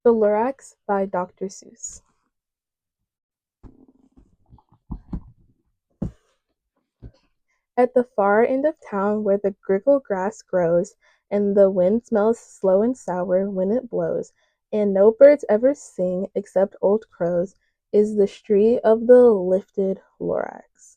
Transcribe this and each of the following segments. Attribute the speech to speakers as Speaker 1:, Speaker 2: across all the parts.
Speaker 1: The Lorax by Dr. Seuss. At the far end of town where the grickle grass grows, and the wind smells slow and sour when it blows, and no birds ever sing except old crows, is the street of the lifted Lorax.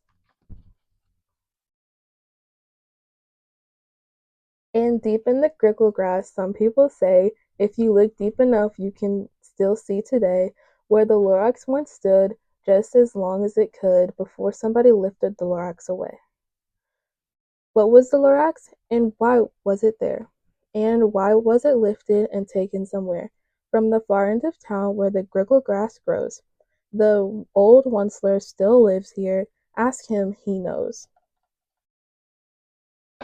Speaker 1: And deep in the grickle grass, some people say, if you look deep enough, you can still see today where the Lorax once stood, just as long as it could before somebody lifted the Lorax away. What was the Lorax, and why was it there? And why was it lifted and taken somewhere? From the far end of town where the grickle grass grows. The old Onceler still lives here. Ask him, he knows.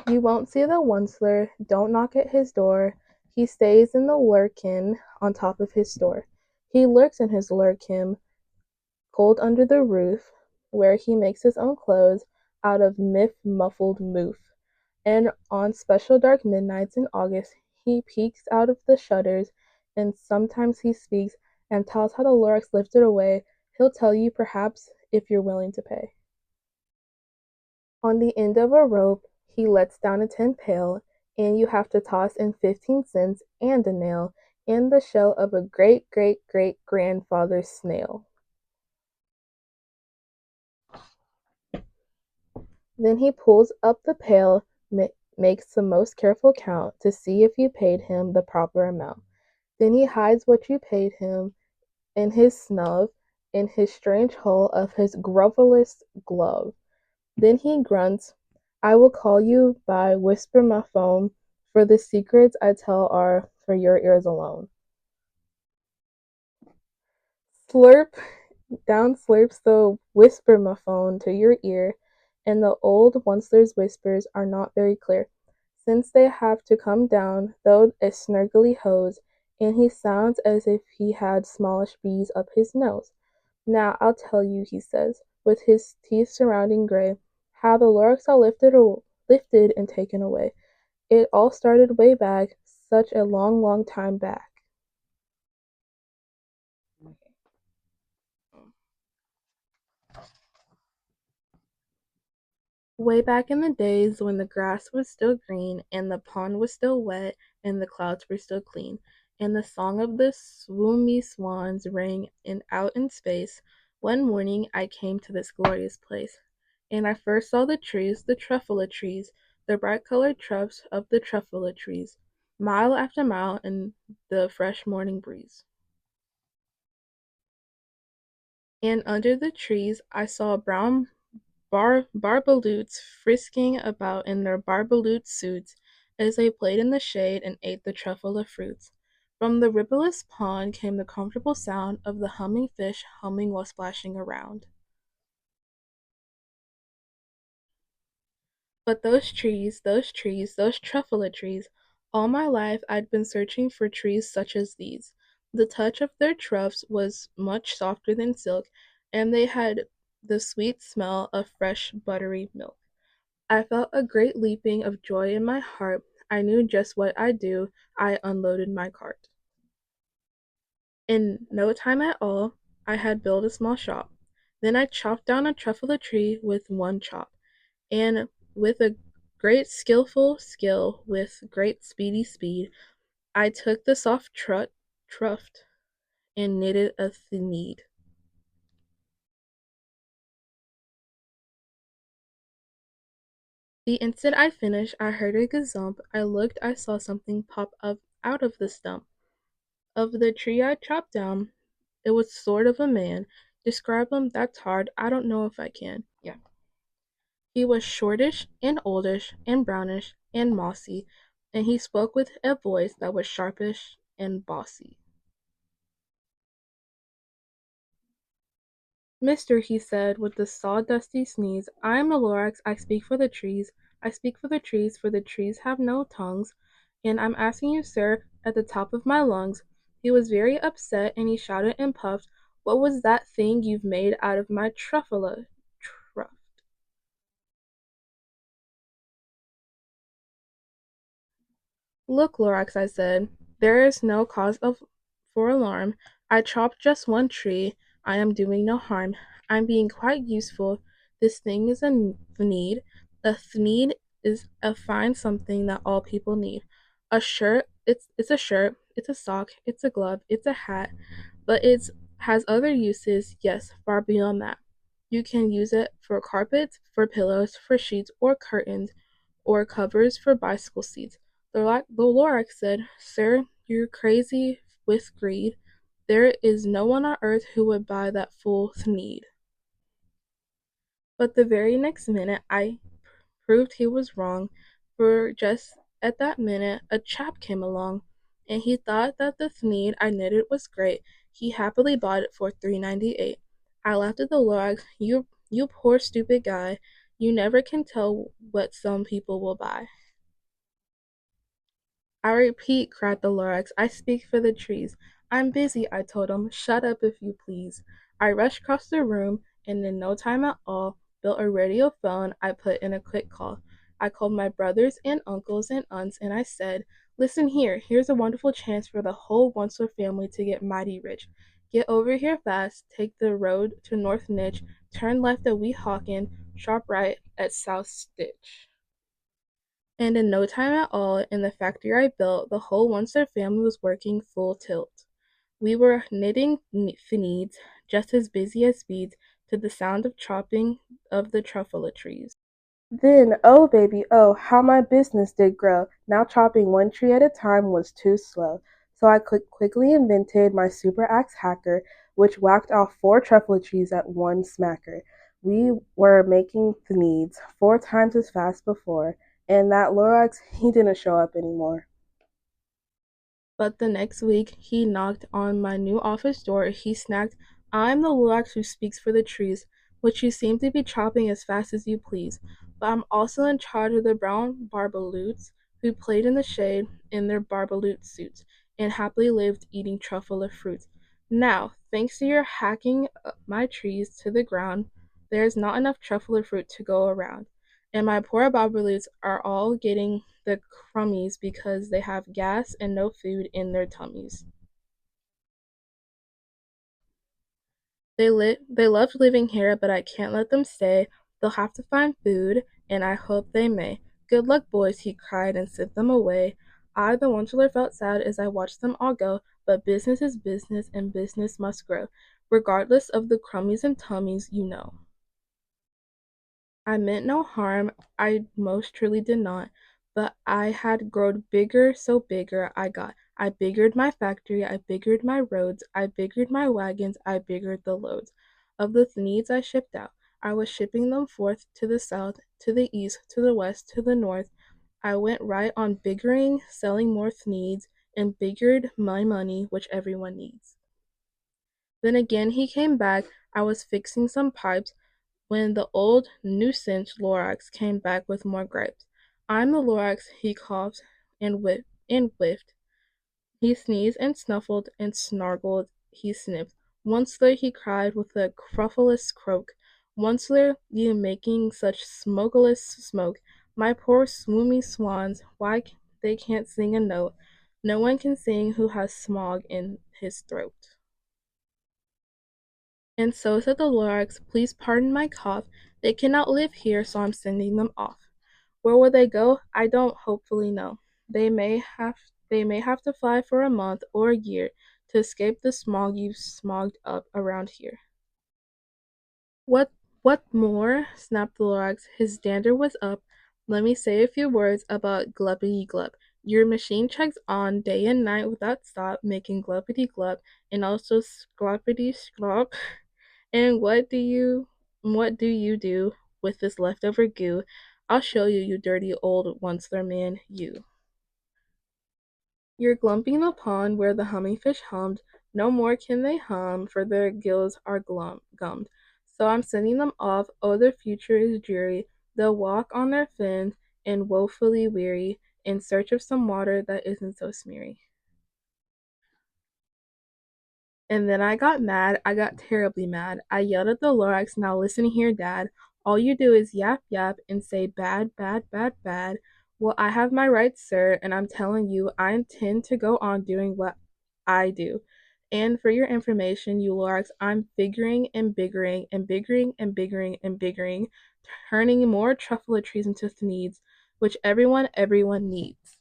Speaker 1: You won't see the Onceler, don't knock at his door. He stays in the lurkin on top of his store. He lurks in his lurkin, cold under the roof, where he makes his own clothes out of muffled moof. And on special dark midnights in August he peeks out of the shutters, and sometimes he speaks and tells how the Lorax lifted away. He'll tell you perhaps if you're willing to pay. On the end of a rope he lets down a tin pail, and you have to toss in 15 cents and a nail and the shell of a great great great grandfather's snail. Then he pulls up the pail, makes the most careful count to see if you paid him the proper amount. Then he hides what you paid him in his snub, in his strange hole of his grovelous glove. Then he grunts, I will call you by whisper my phone, for the secrets I tell are for your ears alone. Slurp down slurps the whisper-mophone to your ear, and the old Onceler's whispers are not very clear, since they have to come down through a snurgly hose, and he sounds as if he had smallish bees up his nose. Now I'll tell you, he says, with his teeth surrounding gray, how the Lorax all lifted and taken away. It all started way back, such a long, long time back. Way back in the days when the grass was still green, and the pond was still wet, and the clouds were still clean, and the song of the swoomy swans rang out in space, one morning I came to this glorious place, and I first saw the trees, the truffula trees, the bright-colored truffs of the truffula trees, mile after mile in the fresh morning breeze. And under the trees I saw brown barbaloots frisking about in their barbaloot suits as they played in the shade and ate the truffula fruits. From the rippleless pond came the comfortable sound of the humming fish humming while splashing around. But those truffula trees, all my life I'd been searching for trees such as these. The touch of their troughs was much softer than silk, and they had the sweet smell of fresh buttery milk. I felt a great leaping of joy in my heart. I knew just what I'd do. I unloaded my cart. In no time at all, I had built a small shop. Then I chopped down a truffle tree with one chop, and with a great skillful skill, with great speedy speed, I took the soft truft and knitted a thneed. The instant I finished, I heard a gazump. I looked, I saw something pop up out of the stump of the tree I chopped down. It was sort of a man. Describe him, that's hard. I don't know if I can. Yeah. He was shortish and oldish and brownish and mossy, and he spoke with a voice that was sharpish and bossy. Mister, he said, with a sawdusty sneeze, I am a Lorax. I speak for the trees. I speak for the trees have no tongues, and I'm asking you, sir, at the top of my lungs. He was very upset, and he shouted and puffed, what was that thing you've made out of my truffula? Truff. Look, Lorax, I said, there is no cause for alarm. I chopped just one tree. I am doing no harm. I'm being quite useful. This thing is a need. A need is a fine something that all people need. A shirt, it's a shirt, it's a sock, it's a glove, it's a hat, but it has other uses, yes, far beyond that. You can use it for carpets, for pillows, for sheets or curtains, or covers for bicycle seats. The Lorax said, "Sir, you're crazy with greed. There is no one on earth who would buy that fool need." But the very next minute I proved he was wrong, for just at that minute a chap came along, and he thought that the Thneed I knitted was great. He happily bought it for $3.98. I laughed at the Lorax. You poor stupid guy. You never can tell what some people will buy." "I repeat," cried the Lorax, "I speak for the trees." "I'm busy," I told him. "Shut up, if you please." I rushed across the room, and in no time at all built a radio phone. I put in a quick call. I called my brothers and uncles and aunts, and I said, "Listen here, here's a wonderful chance for the whole Onceler family to get mighty rich. Get over here fast, take the road to North Nitch, turn left at Weehawken, sharp right at South Stitch." And in no time at all, in the factory I built, the whole Once family was working full tilt. We were knitting needs, just as busy as beads, to the sound of chopping of the truffula trees. Then, oh baby, oh, how my business did grow. Now chopping one tree at a time was too slow. So I quickly invented my super axe hacker, which whacked off 4 truffula trees at one smacker. We were making needs 4 times as fast before, and that Lorax, he didn't show up anymore. But the next week, he knocked on my new office door. He snapped, "I'm the Lorax who speaks for the trees, which you seem to be chopping as fast as you please. But I'm also in charge of the brown barbaloots who played in the shade in their barbaloot suits and happily lived eating truffula fruits. Now, thanks to your hacking up my trees to the ground, there's not enough truffula fruit to go around, and my poor barbaloots are all getting the crummies because they have gas and no food in their tummies. They loved living here, but I can't let them stay. They'll have to find food, and I hope they may. Good luck, boys," he cried and sent them away. I, the Wanderer, felt sad as I watched them all go, but business is business, and business must grow, regardless of the crummies and tummies, you know. I meant no harm, I most truly did not, but I had growed bigger, so bigger I got. I biggered my factory, I biggered my roads, I biggered my wagons, I biggered the loads of the needs I shipped out. I was shipping them forth to the south, to the east, to the west, to the north. I went right on biggering, selling more needs, and biggered my money, which everyone needs. Then again he came back. I was fixing some pipes when the old nuisance Lorax came back with more gripes. "I'm the Lorax," he coughed and whiffed. He sneezed and snuffled and snargled. He sniffed. "Onceler," he cried with a cruffulous croak. "Onceler, you making such smokeless smoke. My poor swoomy swans, why they can't sing a note. No one can sing who has smog in his throat." And so said the Lorax, "Please pardon my cough. They cannot live here, so I'm sending them off. Where will they go? I don't hopefully know. They may have they may have to fly for a month or a year to escape the smog you've smogged up around here." What what more? Snapped the Lorax. His dander was up. "Let me say a few words about Gluppity Glup. Your machine checks on day and night without stop, making Gluppity Glup and also Scloppity Sclop. And what do you do with this leftover goo? I'll show you, you dirty old once-there man, you. You're glumping the pond where the humming fish hummed. No more can they hum, for their gills are gummed. So I'm sending them off. Oh, their future is dreary. They'll walk on their fins, and woefully weary, in search of some water that isn't so smeary. And then I got mad. I got terribly mad. I yelled at the Lorax, "Now listen here, Dad. All you do is yap yap and say bad, bad, bad, bad. Well, I have my rights, sir, and I'm telling you, I intend to go on doing what I do. And for your information, you Lorax, I'm figuring and biggering and biggering and biggering and biggering, turning more truffula trees into needs, which everyone needs.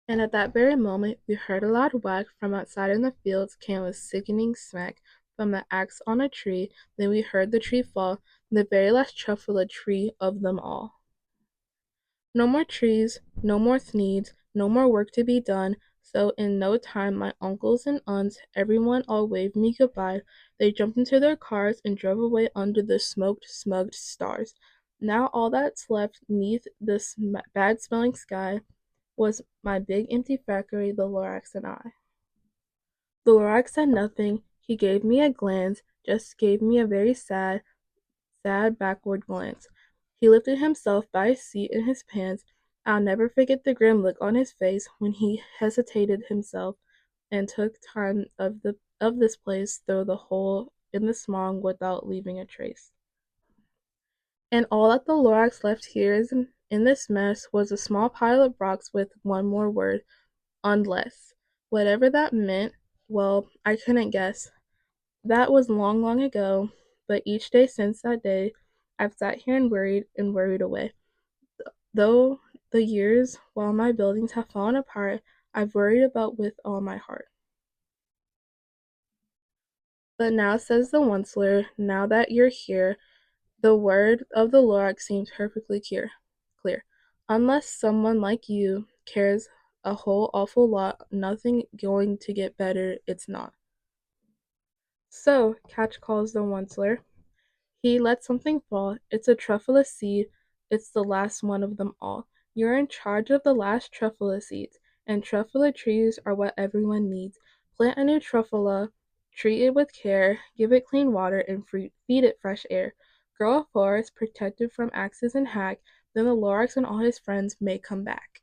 Speaker 1: And at that very moment, we heard a loud whack from outside in the fields came a sickening smack from the axe on a tree. Then we heard the tree fall, the very last truffula tree of them all. No more trees, no more needs, no more work to be done. So in no time my uncles and aunts, everyone all waved me goodbye. They jumped into their cars and drove away under the smoked stars. Now all that's left neath this bad smelling sky was my big empty factory, the Lorax and I. The Lorax said nothing. He gave me a glance, just gave me a very sad backward glance. He lifted himself by his seat in his pants. I'll never forget the grim look on his face when he hesitated himself and took time of this place through the hole in the smog without leaving a trace. And all that the Lorax left here is in this mess was a small pile of rocks with one more word, unless. Whatever that meant, well, I couldn't guess. That was long, long ago, but each day since that day, I've sat here and worried away. Though the years, while my buildings have fallen apart, I've worried about with all my heart. But now, says the Onceler, now that you're here, the word of the Lord seems perfectly clear. Unless someone like you cares a whole awful lot, nothing going to get better, it's not. So, Catch calls the Onceler. He lets something fall. It's a truffula seed. It's the last one of them all. You're in charge of the last truffula seeds, and truffula trees are what everyone needs. Plant a new truffula, treat it with care, give it clean water, and feed it fresh air. Grow a forest protected from axes and hack, then the Lorax and all his friends may come back.